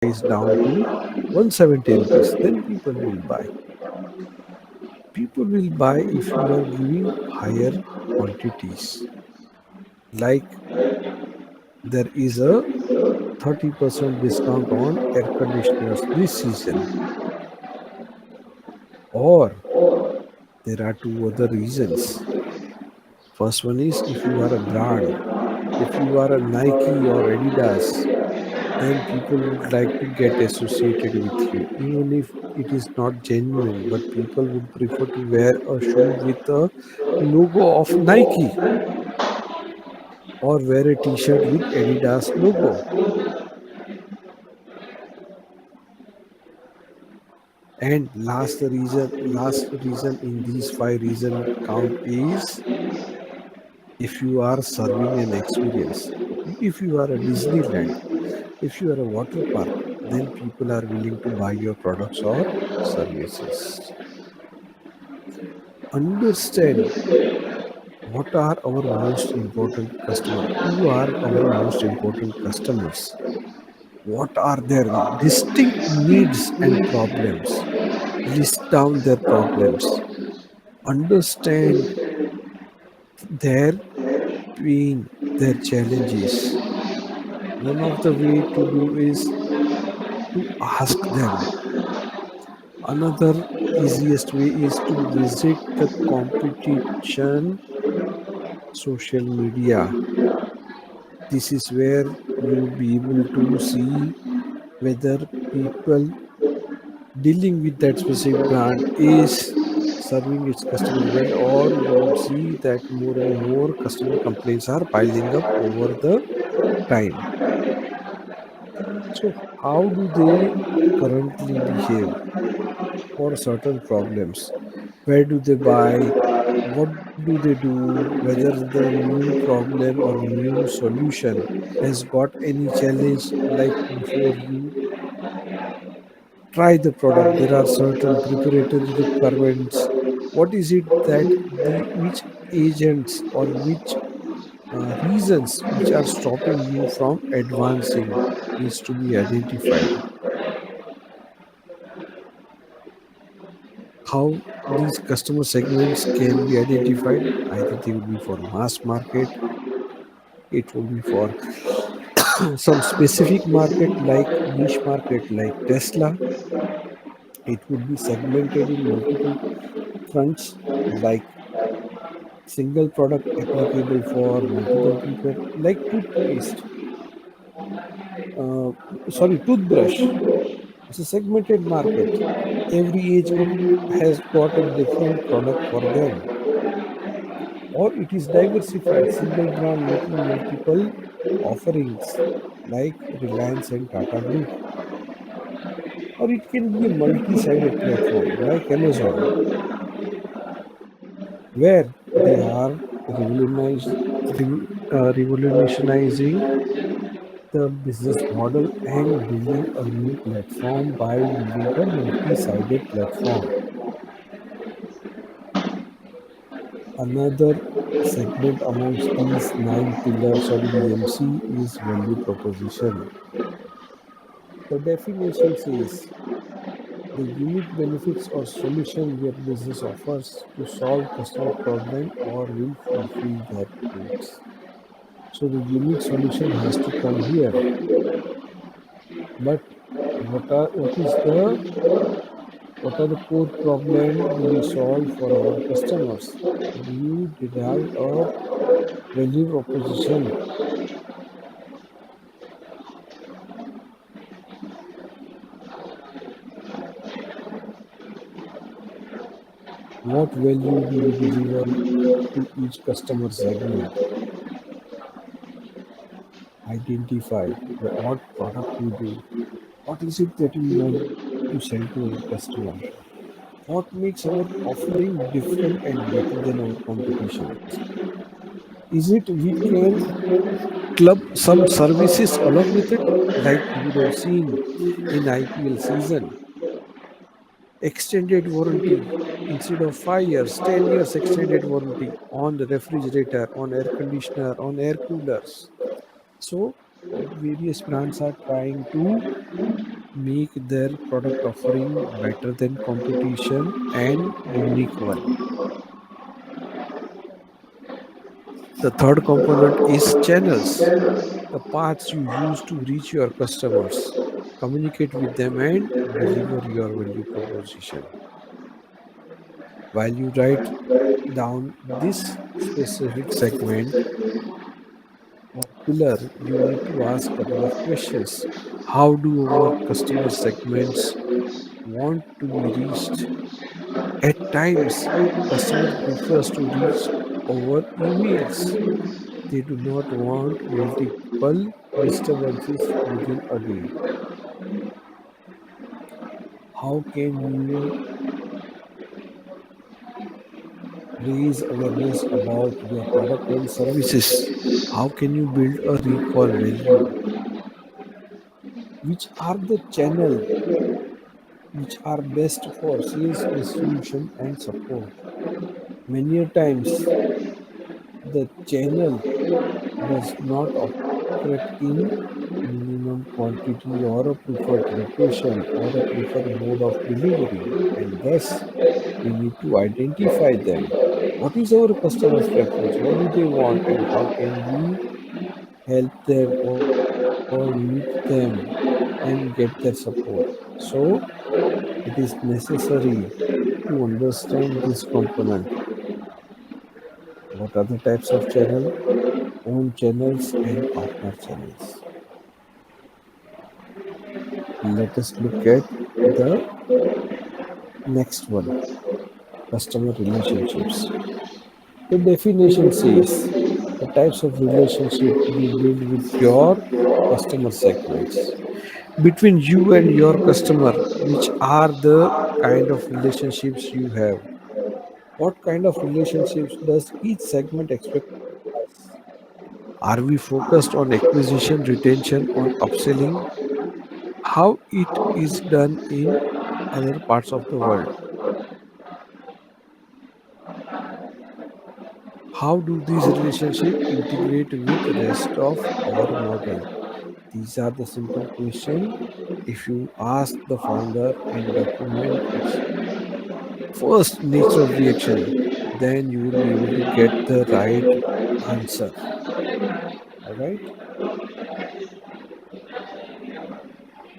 price down to 170 rupees, then people will buy. People will buy if you are giving higher quantities. Like there is a 30% discount on air conditioners this season. Or there are two other reasons. First one is if you are a brand, if you are a Nike or Adidas, then people would like to get associated with you, even if it is not genuine. But people would prefer to wear a shoe with a logo of Nike or wear a t-shirt with Adidas logo. And last reason in these five reason count is if you are serving an experience. If you are a Disneyland, if you are a water park, then people are willing to buy your products or services. Understand what are our most important customer, who are our most important customers, what are their distinct needs and problems, list down their problems, understand their pain, their challenges. One of the way to do is to ask them. Another easiest way is to visit the competition social media. This is where you would be able to see whether people dealing with that specific brand is serving its customer well, or you would see that more and more customer complaints are piling up over the time. So how do they currently behave for certain problems? Where do they buy? What do they do? Whether the new problem or new solution has got any challenge, like before you try the product, there are certain preparatory requirements. What is it that the which agents or which reasons which are stopping you from advancing needs to be identified. How these customer segments can be identified? Either they would be for mass market, it would be for some specific market like niche market like Tesla. It would be segmented in multiple fronts like single product applicable for multiple people like toothpaste, uh, sorry, toothbrush. It's a segmented market. Every age group has got a different product for them. Or it is diversified, single brand making multiple offerings like Reliance and Tata Group. Or it can be a multi-sided platform like Amazon, where they are revolutionizing the business model and building a new platform by building a multi-sided platform. Another segment amongst these nine pillars of VMC is value proposition. The definition says the unique benefits or solution your business offers to solve customer problem or will fulfill their needs. So the unique solution has to come here. But what are the core problem do we solve for our customers? Do you derive a value proposition? What value do you deliver to each customer segment? Identify what product you do. What is it that we want to sell to our customer? What makes our offering different and better than our competitions? Is it we can club some services along with it, like you would have seen in IPL season? Extended warranty instead of 5 years, 10 years extended warranty on the refrigerator, on air conditioner, on air coolers. So various brands are trying to make their product offering better than competition and unique one. The third component is channels, the paths you use to reach your customers, communicate with them, and deliver your value proposition. While you write down this specific segment or pillar, you need to ask a couple of questions. How do our customer segments want to be reached? At times, customer prefers to reach over emails. They do not want multiple disturbances within a day. How can you raise awareness about your product and services? How can you build a recall value? Which are the channel which are best for sales, distribution, and support? Many a times, the channel does not operate in minimum quantity or a preferred location or a preferred mode of delivery, and thus we need to identify them. What is our customer's preference? What do they want, and how can we help them or meet them and get their support? So, it is necessary to understand this component. What are the types of channel? Own channels and partner channels. Let us look at the next one, customer relationships. The definition says the types of relationship you build with your customer segments. Between you and your customer, which are the kind of relationships you have? What kind of relationships does each segment expect from us? Are we focused on acquisition, retention, on upselling? How it is done in other parts of the world? How do these relationships integrate with the rest of our model? These are the simple questions. If you ask the founder and document its first natural reaction, then you will be able to get the right answer. All right.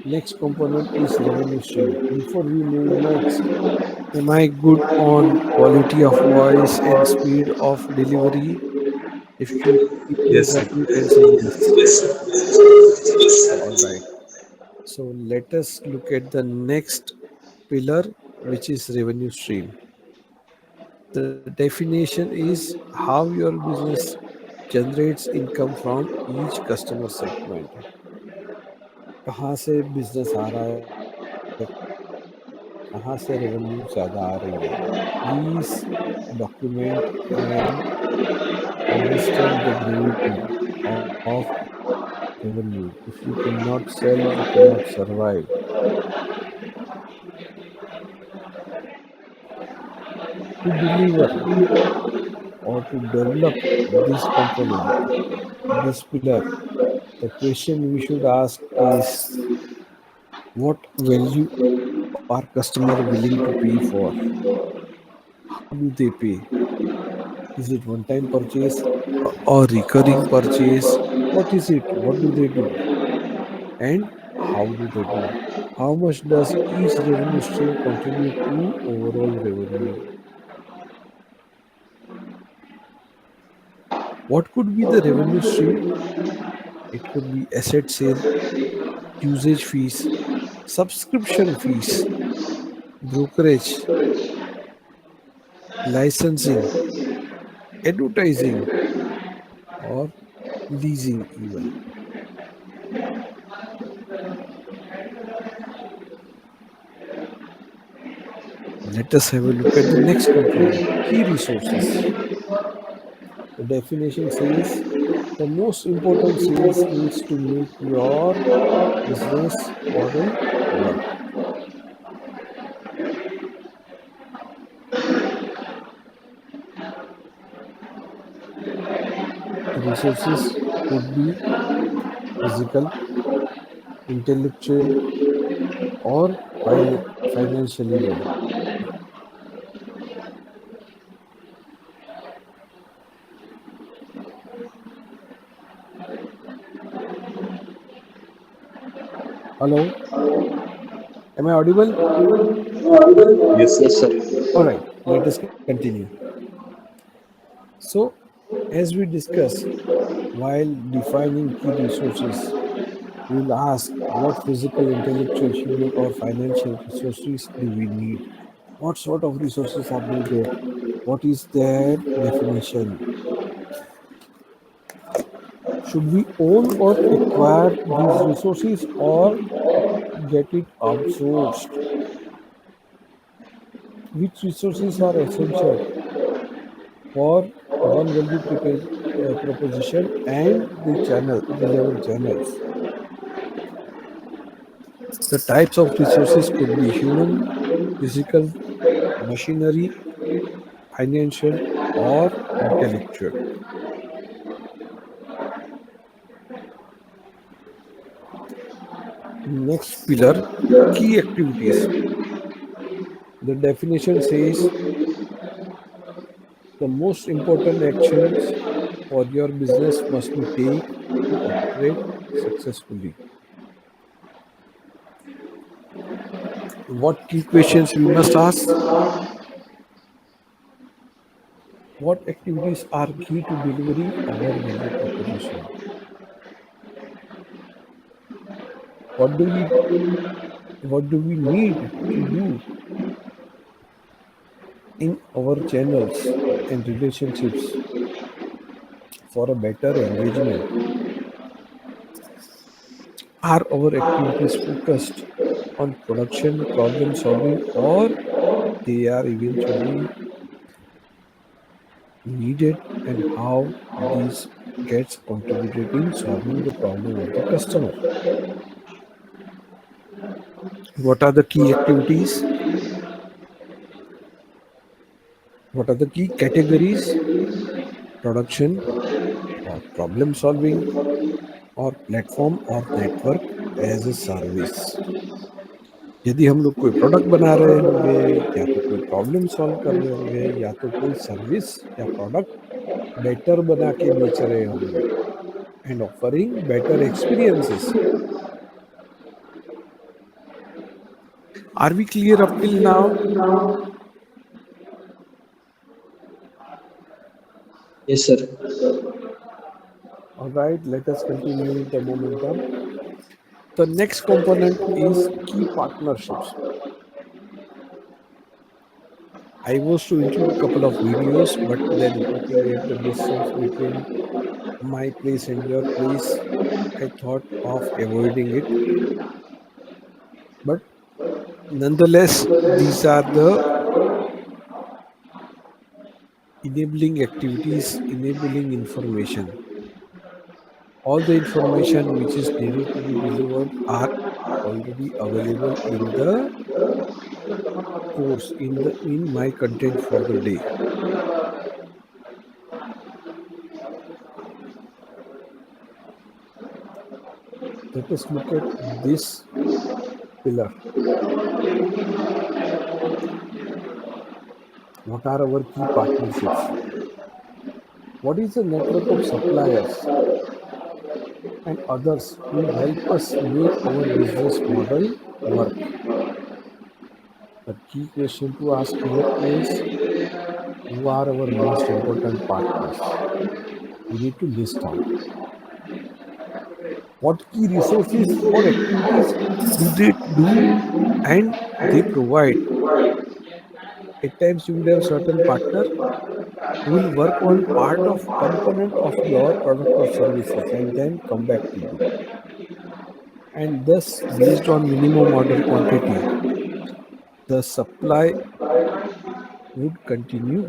Next component is revenue stream. Before we move next, am I good on quality of voice and speed of delivery? If yes, then you can say yes. All right. So let us look at the next pillar, which is revenue stream. The definition is how your business generates income from each customer segment. कहाँ से business आ रहा है, कहाँ से revenue ज़्यादा आ रही है. Please document and understand the gravity of revenue. If you cannot sell, you cannot survive. To deliver or to develop this component, this pillar, the question we should ask is what value are customer willing to pay for? How do they pay? Is it one time purchase or recurring purchase? What is it? What do they do? And how do they do? How much does each revenue stream contribute to overall revenue? What could be the revenue stream? It could be asset sale, usage fees, subscription fees, brokerage, licensing, advertising, or leasing even. Let us have a look at the next component, key resources. The definition says the most important sales needs to make your business model work. The resources could be physical, intellectual, or financially well. Hello, am I audible? Yes, yes, sir. All right, let us continue. So, as we discuss, while defining key resources, we will ask what physical, intellectual, human, or financial resources do we need? What sort of resources are needed? What is their definition? Should we own or acquire these resources or get it outsourced? Which resources are essential for one proposition and the channel relevant channels? The types of resources could be human, physical, machinery, financial, or intellectual. Next pillar, key activities. The definition says the most important actions for your business must be taken to operate successfully. What key questions we must ask? What activities are key to delivering our value proposition? What do we what do we need to do in our channels and relationships for a better engagement? Are our activities focused on production, problem solving, or they are eventually needed, and how these gets contributed in solving the problem of the customer? What are the key activities? What are the key categories? Production or problem solving और platform और network as a service. यदि हम लोग कोई product बना रहे होंगे या तो कोई प्रॉब्लम सॉल्व कर रहे होंगे या तो कोई सर्विस या प्रोडक्ट बेटर बना के बेच रहे होंगे and offering better experiences. Are we clear up till now? Yes, sir. All right, let us continue the momentum. The next component is key partnerships. I was to include a couple of videos, but then looking at the distance between my place and your place, I thought of avoiding it. But nonetheless, these are the enabling activities, enabling information. All the information which is needed to be delivered are already available in the course, in my content for the day. Let us look at this pillar. What are our key partnerships? What is the network of suppliers and others who help us make our business model work? The key question to ask here is, who are our most important partners? We need to list out what key resources or activities do they do and they provide. At times you would have certain partner who will work on part of component of your product or services and then come back to you. And thus, based on minimum order quantity, the supply would continue.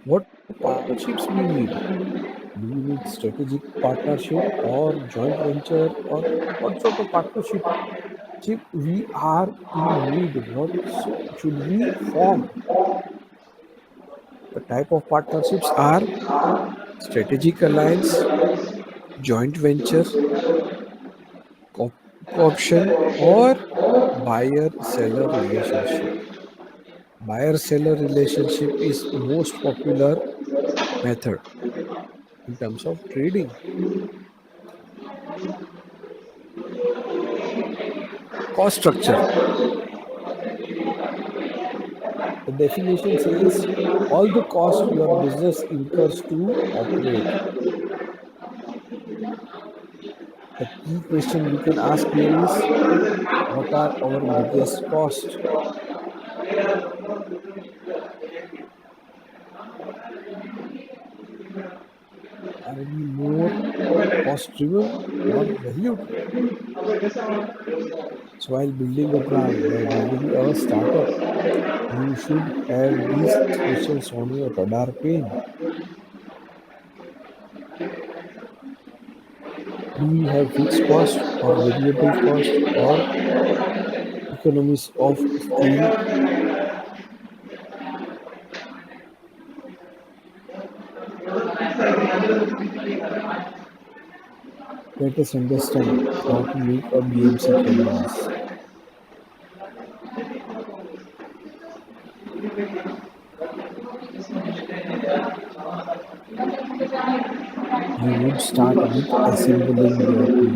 What partnerships we need? Do we need strategic partnership or joint venture, or what sort of partnership we are in need? What should we form? The type of partnerships are strategic alliance, joint venture, option or buyer seller relationship. Buyer seller relationship is most popular method in terms of trading. Cost structure. The definition says all the cost your business incurs to operate. The key question you can ask here is what are our biggest costs? Are we more cost driven or value driven? So while building a brand, while building a startup, you should have these questions on your radar pane. Do we have fixed cost or variable cost or economies of scale? Let us understand how to make a BMC canvas. You would start with assembling your team.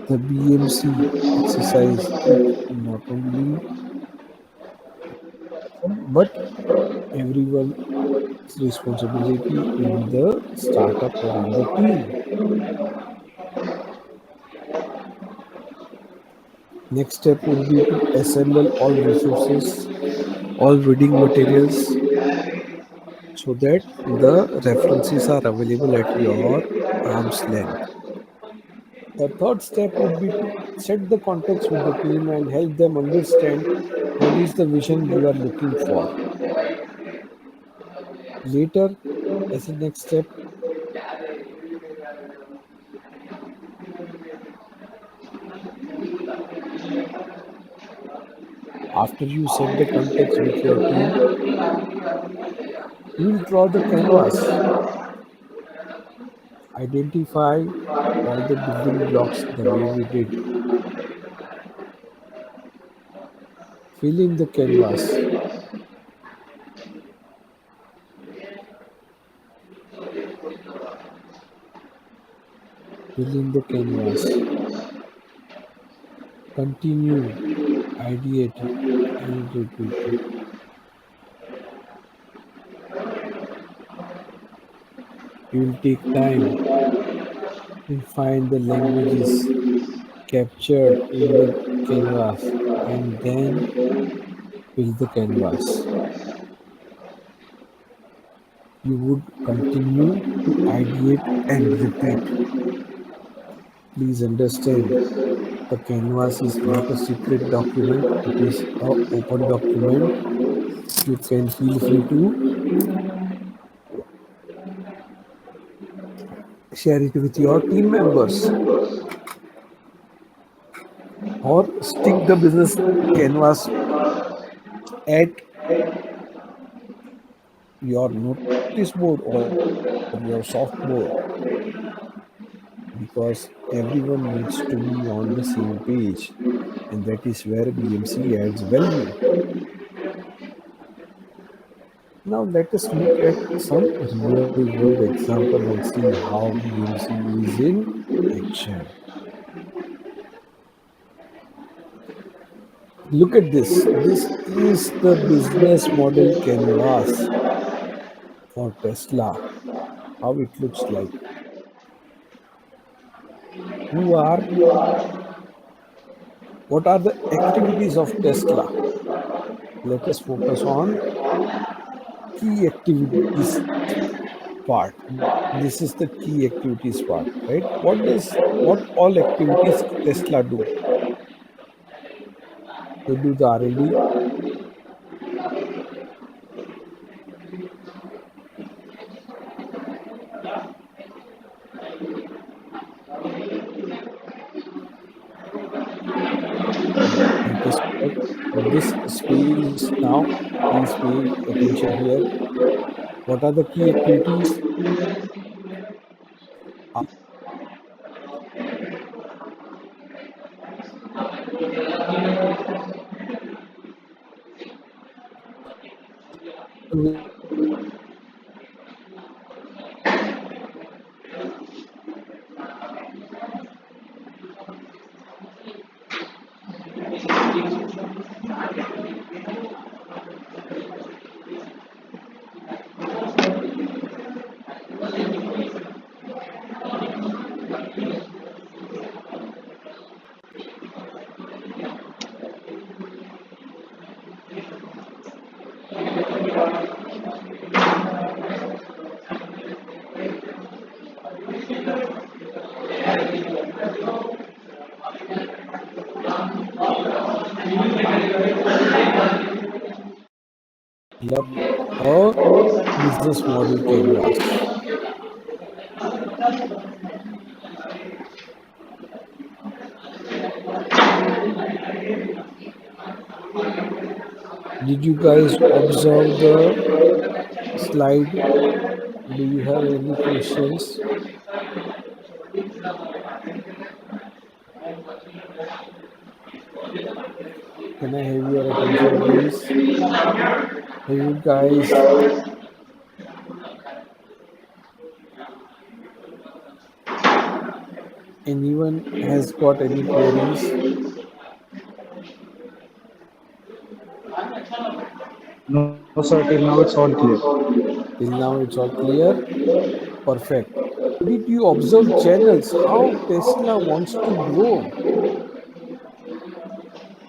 The BMC exercise is not only but everyone's responsibility in the startup or in the team. Next step would be to assemble all resources, all reading materials, so that the references are available at your arm's length. The third step would be to set the context with the team and help them understand what is the vision you are looking for. Later, as a next step, after you set the context with your team, you will draw the canvas, identify all the building blocks the way we did, fill in the canvas, fill in the canvas, continue ideating and repeating. You will take time to find the languages captured in the canvas and then fill the canvas. You would continue to ideate and repeat. Please understand the canvas is not a secret document, it is an open document. You can feel free to share it with your team members or stick the business canvas at your notice board or your soft board, because everyone needs to be on the same page, and that is where BMC adds value. Now let us look at some real world example and see how BMC is in action. Look at this. This is the business model canvas for Tesla, how it looks like. Who are What are the activities of Tesla? Let us focus on key activities part. This is the key activities part, right? What all activities Tesla do? They do the R&D, let us check this space now. Please pay attention here. What are the key activities? Yep, a business model canvas. Did you guys observe the slide? Do you have any questions? Can I have your attention, please? Have you guys, anyone has got any queries? No, sir, till now it's all clear. Till now, it's all clear. Perfect. Did you observe channels? How Tesla wants to grow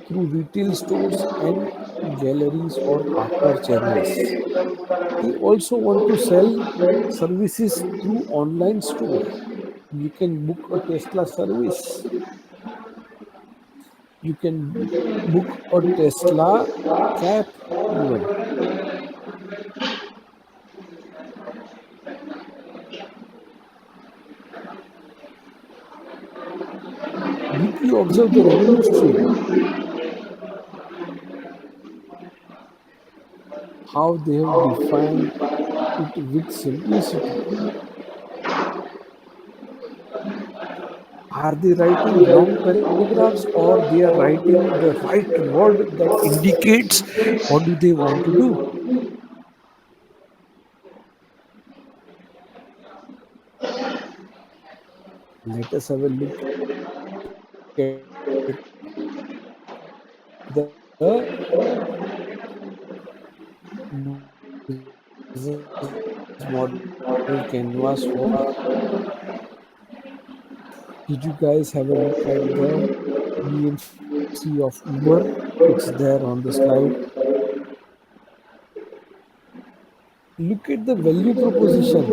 through retail stores and galleries or partner channels. They also want to sell services through online store. You can book a Tesla service. You can book a Tesla cab even. Did you observe the revenue stream? How they have defined it with simplicity. Are they writing long paragraphs or they are writing the right word that indicates what do they want to do? Let us have a look at the business model canvas for. Did you guys have a look at the BMC of Uber? It's there on the slide. Look at the value proposition.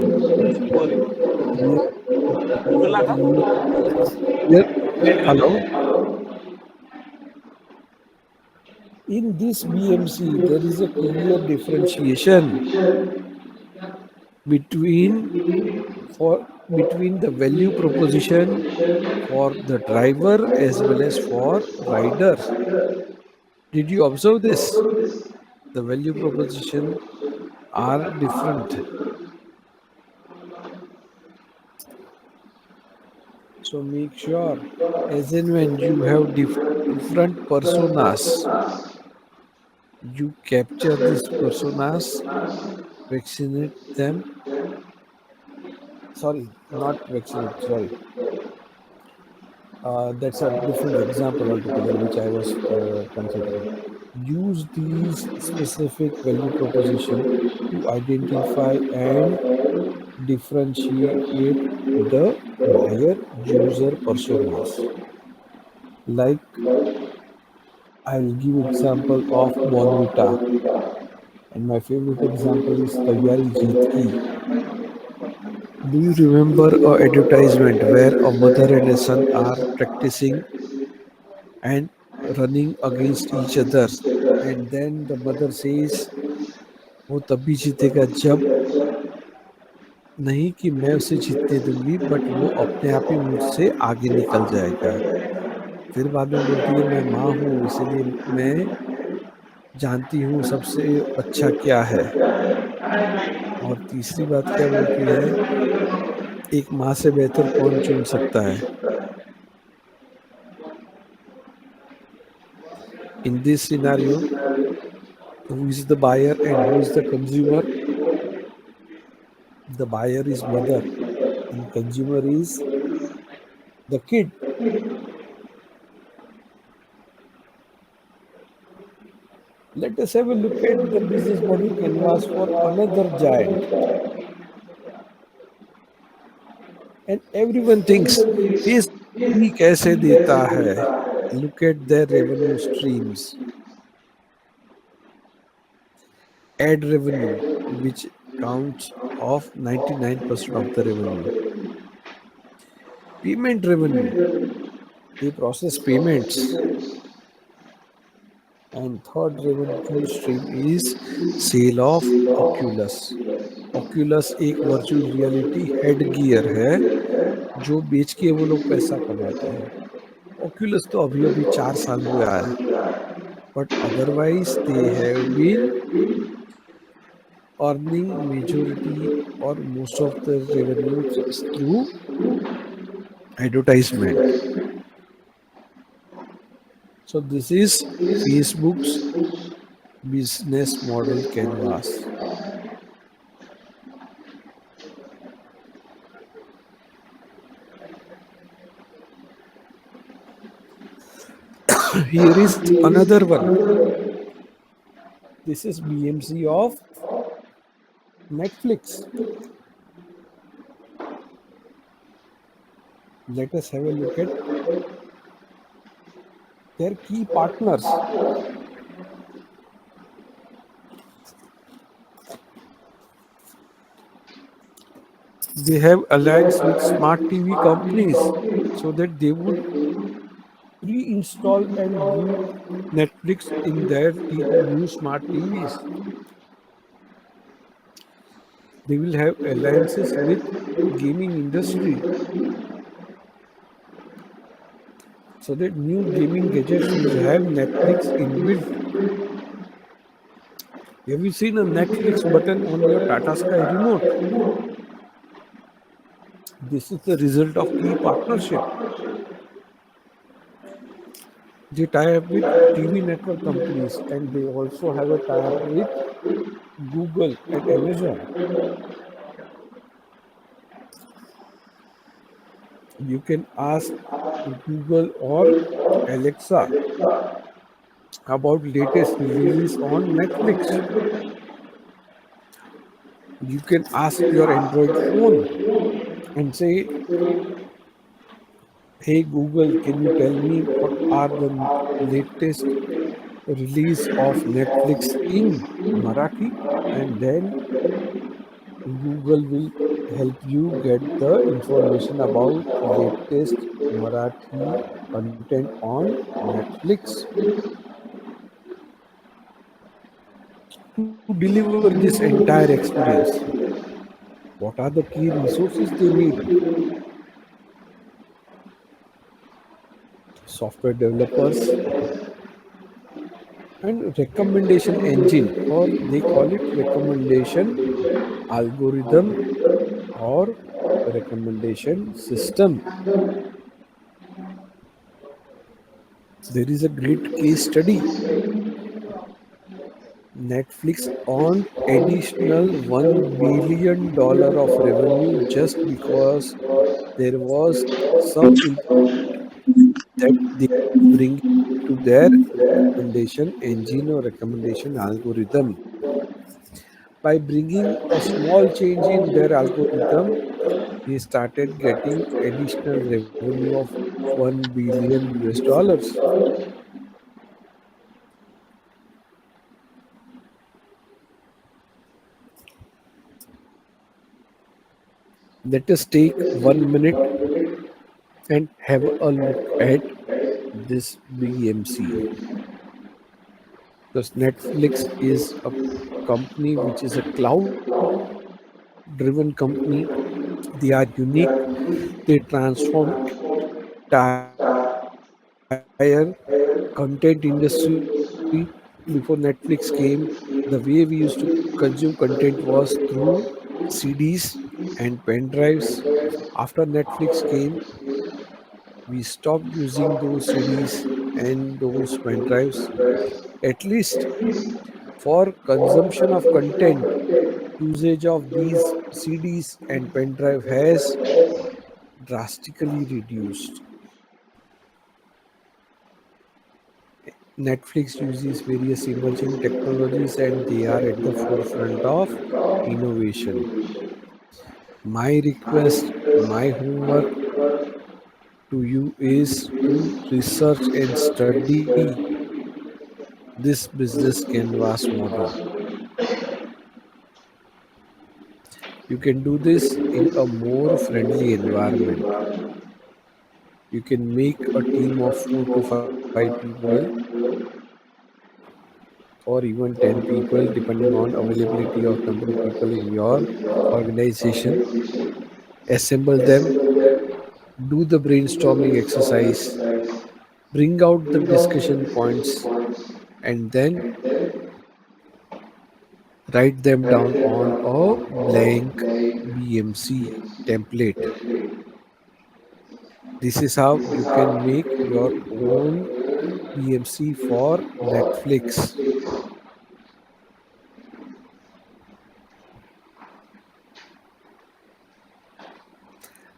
Yes, yes. Hello. In this BMC, there is a clear differentiation between between the value proposition for the driver as well as for rider. Did you observe this? The value proposition are different. So make sure, as in when you have different personas, you capture these personas, vaccinate them. Sorry, not vaccinate. Sorry, that's a different example altogether, which I was considering. Use these specific value proposition to identify and differentiate the buyer user personas. Like I'll give example of Bonvita, and my favorite example is Tayyari Jeet Ki. Do you remember a advertisement where a mother and a son are practicing and running against each other, and then the mother says वो तभी जीतेगा जब नहीं कि मैं उसे जीतने दूंगी बट वो अपने आप ही मुझसे आगे निकल जाएगा। फिर बाद में बोलती है मैं माँ हूँ इसीलिए मैं जानती हूँ सबसे अच्छा क्या है। और तीसरी बात क्या बोलती है, एक माँ से बेहतर कौन चुन सकता है। In this scenario, Who is the buyer and who is the consumer? The buyer is mother and consumer is the kid. Let us have a look at the business model canvas for another giant. And everyone thinks Facebook ही कैसे देता है? Look at their revenue streams. Ad revenue, which counts of 99% of the revenue. Payment revenue, they process payments. And third revenue stream is sale of Oculus. Oculus एक virtual reality head gear है जो बेच के वो लोग पैसा कमाते हैं. Oculus तो अभी अभी 4 साल हुए आया, but otherwise they have been earning majority or most of the revenues through advertisement. So this is Facebook's business model canvas. Here is another one. This is BMC of Netflix. Let us have a look at their key partners. They have alliance with smart TV companies so that they would pre-install and boot Netflix in their new smart TVs. They will have alliances with gaming industry so that new gaming gadgets will have Netflix inbuilt. Have you seen a Netflix button on your Tata Sky remote? This is the result of key partnership. They tie up with TV network companies and they also have a tie up with Google and Amazon. You can ask Google or Alexa about latest releases on Netflix. You can ask your Android phone and say, "Hey Google, can you tell me what are the latest release of Netflix in Marathi?" And then Google will help you get the information about latest Marathi content on Netflix. To deliver this entire experience, what are the key resources they need? Software developers and recommendation engine, or they call it recommendation algorithm or recommendation system. There is a great case study. Netflix earned additional $1 billion of revenue just because there was some improvement that they bring to their recommendation engine or recommendation algorithm. By bringing a small change in their algorithm, they started getting additional revenue of 1 billion US dollars. Let us take 1 minute and have a look at this BMC. Because Netflix is a company which is a cloud driven company. They are unique. They transform entire content industry. Before Netflix came, the way we used to consume content was through CDs and pen drives. After Netflix came, we stopped using those CDs and those pen drives. At least For consumption of content, usage of these CDs and pen drive has drastically reduced. Netflix uses various emerging technologies and they are at the forefront of innovation. My request, my homework to you is to research and study this business canvas model. You can do this in a more friendly environment. You can make a team of 4 to 5 people or even 10 people depending on availability of number of people in your organization. Assemble them, do the brainstorming exercise, bring out the discussion points, and then write them down on a blank BMC template. This is how you can make your own BMC for Netflix.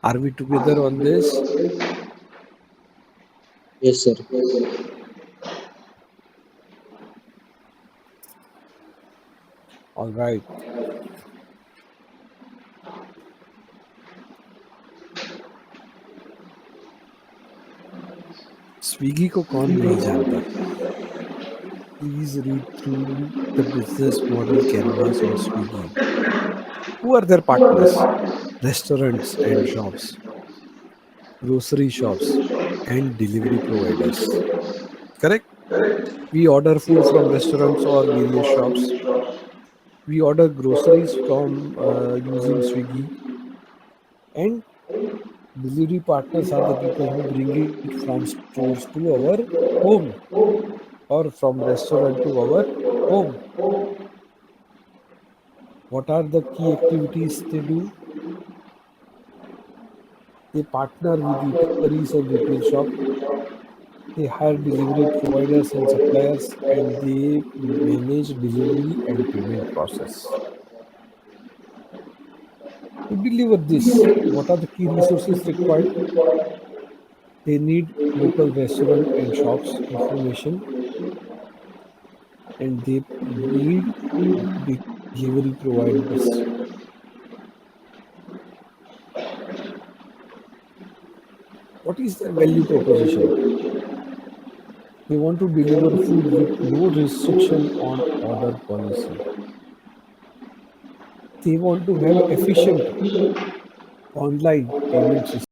Are we together on this? Yes, sir. All right. Swiggy को कौन नहीं जानता? Please read through the business model canvas of Swiggy. Who are their partners? Restaurants and shops, grocery shops, and delivery providers. Correct? We order food from restaurants or various shops. We order groceries from using Swiggy, and delivery partners are the people who bring it from stores to our home or from restaurant to our home. What are the key activities they do? They partner with eateries and retail shop. They hire delivery providers and suppliers, and they manage delivery and payment process. To deliver this, what are the key resources required? They need local restaurant and shops information, and they need delivery providers. What is their value proposition? They want to deliver food with no restriction on order policy. They want to have efficient online payment system.